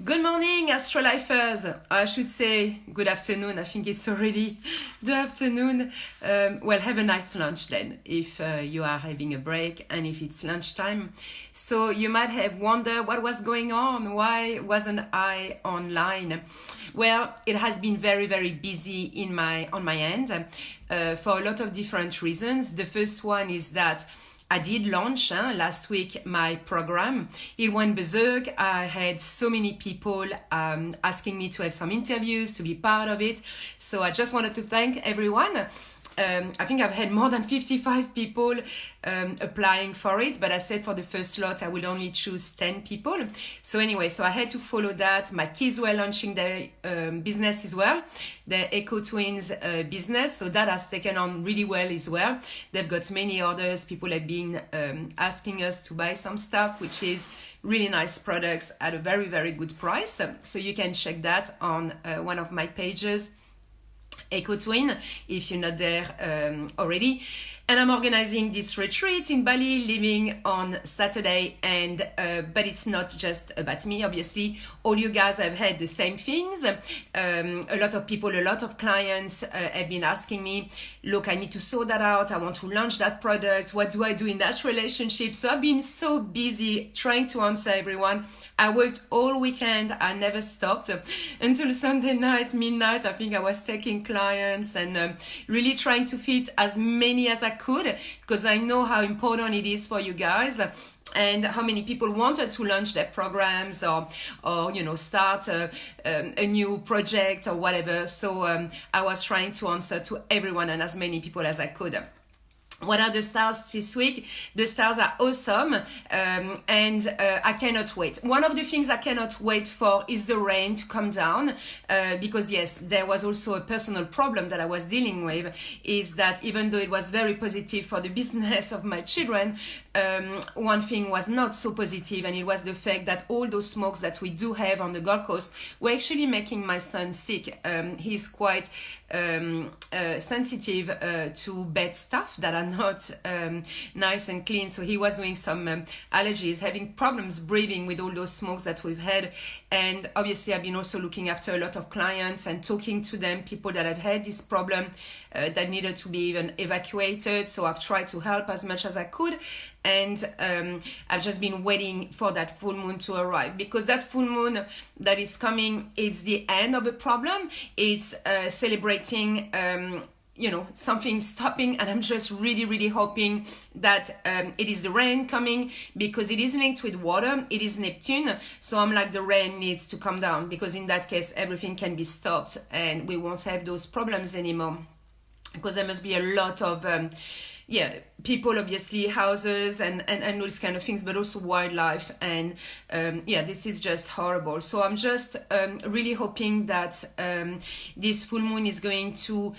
Good morning, Astrolifers. I should say good afternoon. I think it's already the afternoon. Well, have a nice lunch then, if you are having a break and if it's lunchtime. So you might have wondered what was going on. Why wasn't I online? Well, it has been very, very busy on my end for a lot of different reasons. The first one is that I did launch last week my program. It went berserk. I had so many people asking me to have some interviews, to be part of it. So I just wanted to thank everyone. I think I've had more than 55 people applying for it, but I said for the first slot I will only choose 10 people. So anyway, so I had to follow that. My kids were launching their business as well, their Eco Twins business, so that has taken on really well as well. They've got many orders. People have been asking us to buy some stuff, which is really nice products at a very, very good price. So you can check that on one of my pages, Eco Twin, if you're not there already. And I'm organizing this retreat in Bali, leaving on Saturday. And but it's not just about me, obviously. All you guys have had the same things. A lot of people, a lot of clients have been asking me, look, I need to sort that out. I want to launch that product. What do I do in that relationship? So I've been so busy trying to answer everyone. I worked all weekend. I never stopped until Sunday night, midnight. I think I was taking clients and really trying to fit as many as I could, because I know how important it is for you guys and how many people wanted to launch their programs or start a new project or whatever. So I was trying to answer to everyone and as many people as I could. What are the stars this week? The stars are awesome and I cannot wait. One of the things I cannot wait for is the rain to come down because yes, there was also a personal problem that I was dealing with, is that even though it was very positive for the business of my children, one thing was not so positive, and it was the fact that all those smokes that we do have on the Gold Coast were actually making my son sick. He's quite sensitive to bad stuff that are not nice and clean, so he was doing some allergies, having problems breathing with all those smokes that we've had. And obviously I've been also looking after a lot of clients and talking to them, people that have had this problem that needed to be even evacuated. So I've tried to help as much as I could, and I've just been waiting for that full moon to arrive, because that full moon that is coming, it's the end of a problem. It's celebrating something stopping, and I'm just really, really hoping that it is the rain coming, because it is linked with water. It is Neptune, so I'm like, the rain needs to come down, because in that case everything can be stopped and we won't have those problems anymore, because there must be a lot of people, obviously, houses and all these kind of things, but also wildlife, and this is just horrible. So I'm just really hoping that this full moon is going to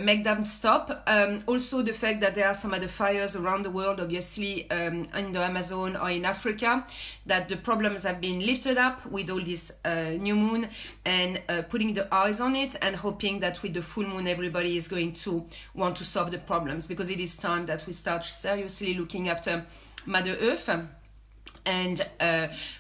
make them stop. Also the fact that there are some other fires around the world, obviously in the Amazon or in Africa, that the problems have been lifted up with all this new moon, and putting the eyes on it and hoping that with the full moon everybody is going to want to solve the problems, because it is time that we start seriously looking after Mother Earth. And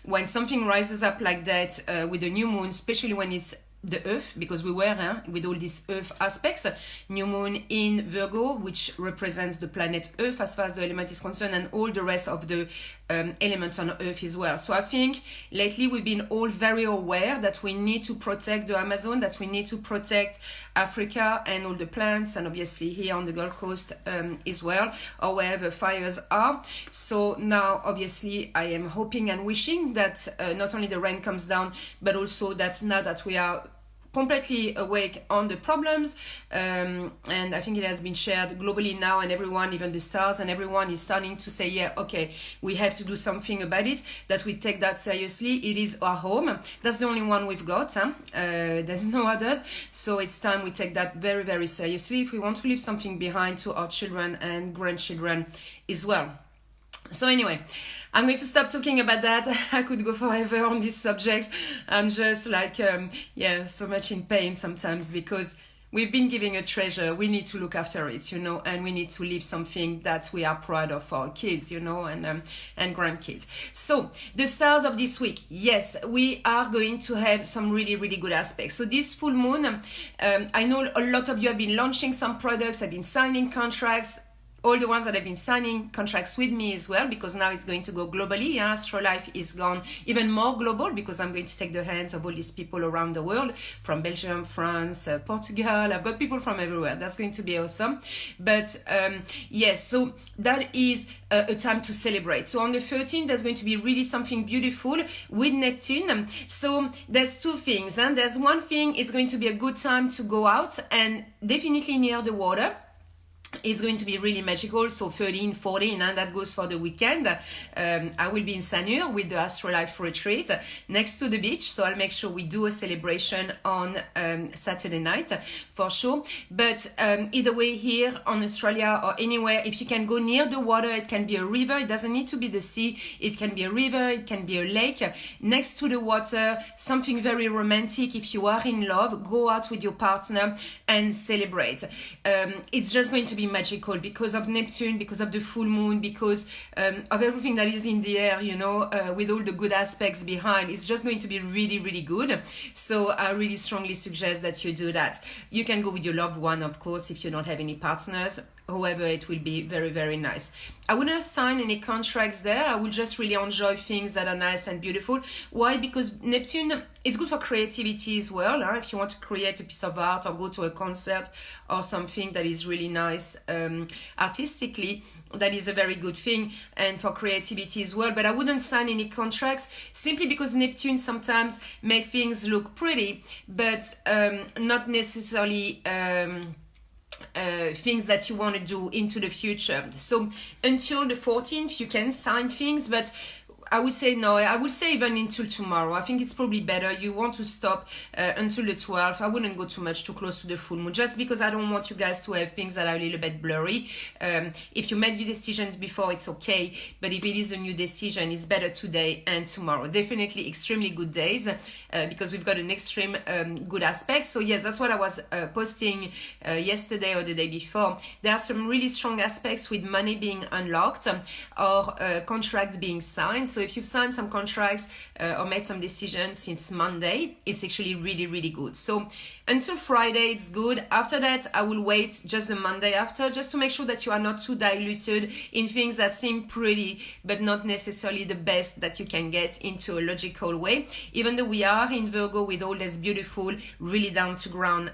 when something rises up like that with the new moon, especially when it's the earth, because we were with all these earth aspects, new moon in Virgo, which represents the planet earth as far as the element is concerned, and all the rest of the elements on earth as well. So I think lately we've been all very aware that we need to protect the Amazon, that we need to protect Africa and all the plants, and obviously here on the Gold Coast as well, or wherever fires are. So now obviously I am hoping and wishing that not only the rain comes down, but also that now that we are completely awake on the problems, and I think it has been shared globally now, and everyone, even the stars and everyone, is starting to say, yeah, okay, we have to do something about it, that we take that seriously. It is our home. That's the only one we've got. There's no others. So it's time we take that very, very seriously if we want to leave something behind to our children and grandchildren as well. So anyway, I'm going to stop talking about that. I could go forever on these subjects. I'm just like, so much in pain sometimes, because we've been given a treasure. We need to look after it, and we need to leave something that we are proud of for our kids, and grandkids. So the stars of this week, yes, we are going to have some really, really good aspects. So this full moon, I know a lot of you have been launching some products, have been signing contracts. All the ones that have been signing contracts with me as well, because now it's going to go globally. Astrolife is gone even more global, because I'm going to take the hands of all these people around the world, from Belgium, France, Portugal. I've got people from everywhere. That's going to be awesome. But yes, so that is a time to celebrate. So on the 13th, there's going to be really something beautiful with Neptune. So there's two things. And there's one thing, it's going to be a good time to go out, and definitely near the water. It's going to be really magical. So 13, 14, and that goes for the weekend. I will be in Sanur with the Astrolife retreat next to the beach. So I'll make sure we do a celebration on Saturday night for sure. But either way, here on Australia or anywhere, if you can go near the water, it can be a river. It doesn't need to be the sea. It can be a river. It can be a lake. Next to the water, something very romantic. If you are in love, go out with your partner and celebrate. It's just going to be magical because of Neptune, because of the full moon, because of everything that is in the air, with all the good aspects behind. It's just going to be really, really good. So I really strongly suggest that you do that. You can go with your loved one, of course, if you don't have any partners. However, it will be very, very nice. I wouldn't sign any contracts there. I would just really enjoy things that are nice and beautiful. Why? Because Neptune, it's good for creativity as well. If you want to create a piece of art or go to a concert or something that is really nice artistically, that is a very good thing, and for creativity as well. But I wouldn't sign any contracts simply because Neptune sometimes make things look pretty, but not necessarily things that you want to do into the future. So until the 14th, you can sign things, but I would say no. I would say even until tomorrow. I think it's probably better. You want to stop until the 12th. I wouldn't go too close to the full moon, just because I don't want you guys to have things that are a little bit blurry. If you made the decisions before, it's okay. But if it is a new decision, it's better today and tomorrow. Definitely extremely good days because we've got an extreme good aspect. So yes, that's what I was posting yesterday or the day before. There are some really strong aspects with money being unlocked or contracts being signed. So if you've signed some contracts or made some decisions since Monday, it's actually really, really good. So until Friday, it's good. After that, I will wait just the Monday after, just to make sure that you are not too diluted in things that seem pretty, but not necessarily the best that you can get into a logical way. Even though we are in Virgo with all these beautiful, really down to ground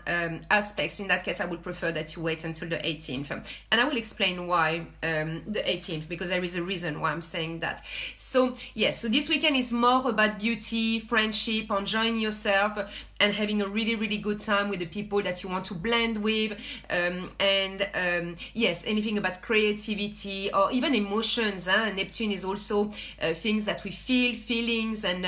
aspects, in that case, I would prefer that you wait until the 18th. And I will explain why the 18th, because there is a reason why I'm saying that. So yes, so this weekend is more about beauty, friendship, enjoying yourself, and having a really, really good time with the people that you want to blend with. Yes, anything about creativity or even emotions. Neptune is also things that we feel, feelings, and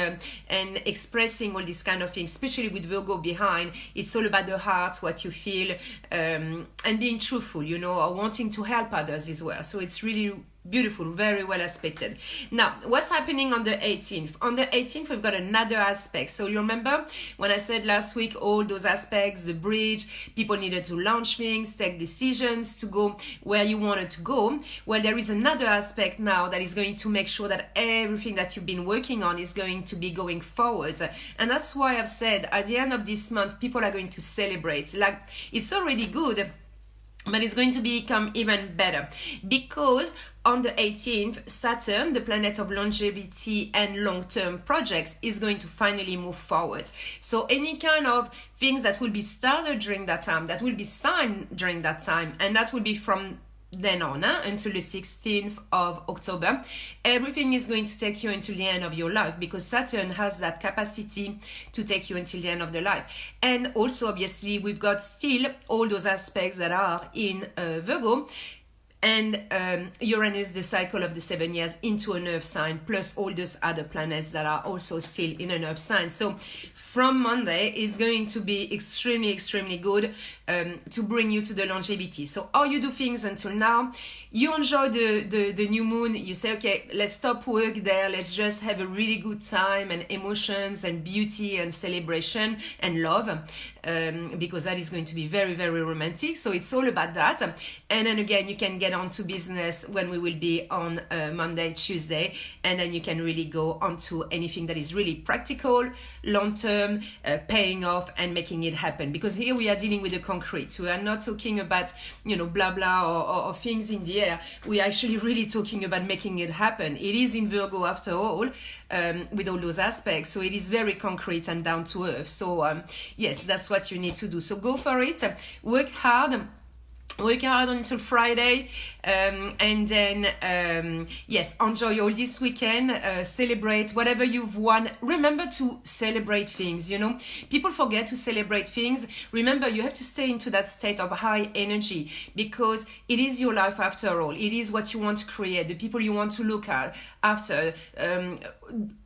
expressing all these kind of things, especially with Virgo behind. It's all about the heart, what you feel, and being truthful, or wanting to help others as well. So it's really beautiful, very well aspected. Now, what's happening on the 18th? On the 18th, we've got another aspect. So you remember when I said last week, all those aspects, the bridge, people needed to launch things, take decisions to go where you wanted to go. Well, there is another aspect now that is going to make sure that everything that you've been working on is going to be going forwards. And that's why I've said at the end of this month, people are going to celebrate. Like, it's already good, but it's going to become even better because on the 18th, Saturn, the planet of longevity and long-term projects, is going to finally move forward. So any kind of things that will be started during that time, that will be signed during that time, and that will be from then on until the 16th of October, everything is going to take you until the end of your life, because Saturn has that capacity to take you until the end of the life. And also, obviously, we've got still all those aspects that are in Virgo. and Uranus, the cycle of the 7 years, into an earth sign, plus all those other planets that are also still in an earth sign. So from Monday, it's going to be extremely, extremely good to bring you to the longevity. So how you do things until now, you enjoy the new moon, you say, okay, let's stop work there, let's just have a really good time, and emotions and beauty and celebration and love, because that is going to be very, very romantic. So it's all about that. And then again, you can get on to business when we will be on Monday, Tuesday, and then you can really go on to anything that is really practical, long-term, paying off and making it happen. Because here we are dealing with the concrete. We are not talking about, blah, blah, or things in the air. We are actually really talking about making it happen. It is in Virgo after all, with all those aspects. So it is very concrete and down to earth. So yes, that's what you need to do. So go for it. Work hard until Friday, and then yes, enjoy all this weekend, celebrate whatever you've won. Remember to celebrate things. People forget to celebrate things. Remember, you have to stay into that state of high energy, because it is your life after all. It is what you want to create, the people you want to look at after,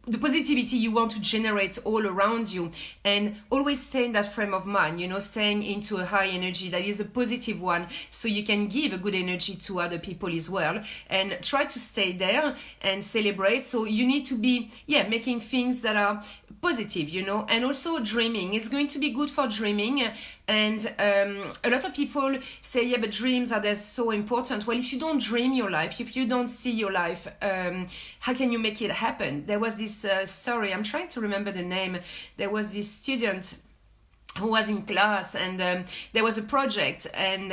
the positivity you want to generate all around you, and always stay in that frame of mind, staying into a high energy that is a positive one, so you can give a good energy to other people as well, and try to stay there and celebrate. So you need to be making things that are positive, and also dreaming. It's going to be good for dreaming. And a lot of people say, but dreams are so important. Well, if you don't dream your life, if you don't see your life, how can you make it happen? There was this story, I'm trying to remember the name. There was this student who was in class, and there was a project, and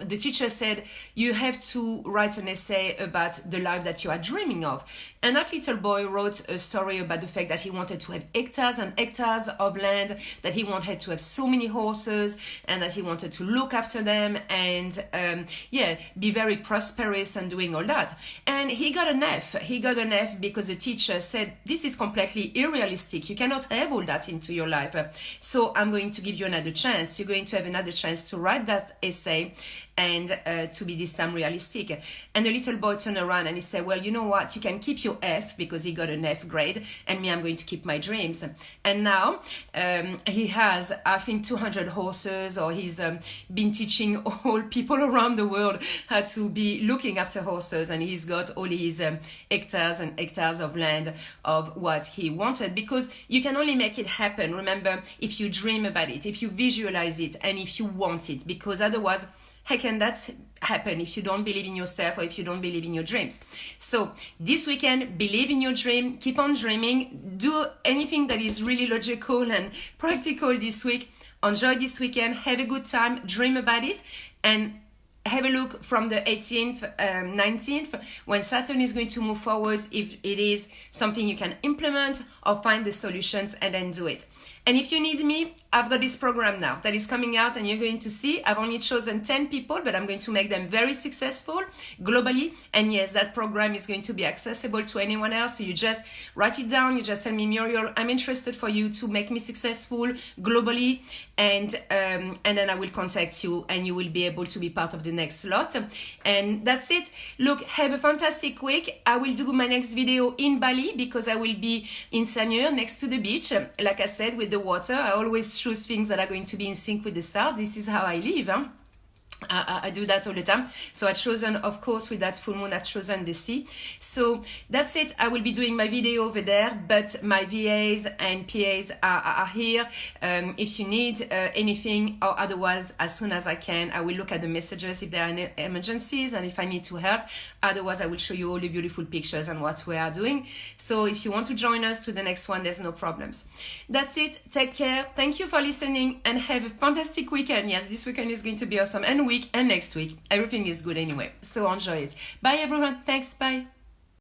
the teacher said, you have to write an essay about the life that you are dreaming of. And that little boy wrote a story about the fact that he wanted to have hectares and hectares of land, that he wanted to have so many horses, and that he wanted to look after them, and be very prosperous and doing all that. And he got an F. He got an F because the teacher said, this is completely unrealistic. You cannot have all that into your life. So I'm going to give you another chance. You're going to have another chance to write that essay, and to be this time realistic. And the little boy turned around and he said, well, you know what, you can keep your F, because he got an F grade, and me, I'm going to keep my dreams. And now he has, I think, 200 horses, or he's been teaching all people around the world how to be looking after horses, and he's got all his hectares and hectares of land of what he wanted, because you can only make it happen, remember, if you dream about it, if you visualize it, and if you want it, because otherwise, how can that happen if you don't believe in yourself, or if you don't believe in your dreams? So this weekend, believe in your dream, keep on dreaming, do anything that is really logical and practical this week. Enjoy this weekend, have a good time, dream about it, and have a look from the 18th, 19th, when Saturn is going to move forward, if it is something you can implement, or find the solutions and then do it. And if you need me, I've got this program now that is coming out, and you're going to see I've only chosen 10 people, but I'm going to make them very successful globally. And yes, that program is going to be accessible to anyone else. So you just write it down. You just tell me, Muriel, I'm interested for you to make me successful globally. And then I will contact you, and you will be able to be part of the next lot. And that's it. Look, have a fantastic week. I will do my next video in Bali, because I will be in Sanur next to the beach. Like I said, with the water, I always choose things that are going to be in sync with the stars. This is how I live. I do that all the time. So I've chosen, of course, with that full moon, I've chosen the sea. So that's it. I will be doing my video over there, but my VAs and PAs are here. If you need anything, or otherwise, as soon as I can, I will look at the messages if there are any emergencies, and if I need to help. Otherwise, I will show you all the beautiful pictures and what we are doing. So if you want to join us to the next one, there's no problems. That's it. Take care. Thank you for listening, and have a fantastic weekend. Yes, this weekend is going to be awesome. And week and next week, everything is good anyway. So enjoy it. Bye everyone. Thanks. Bye.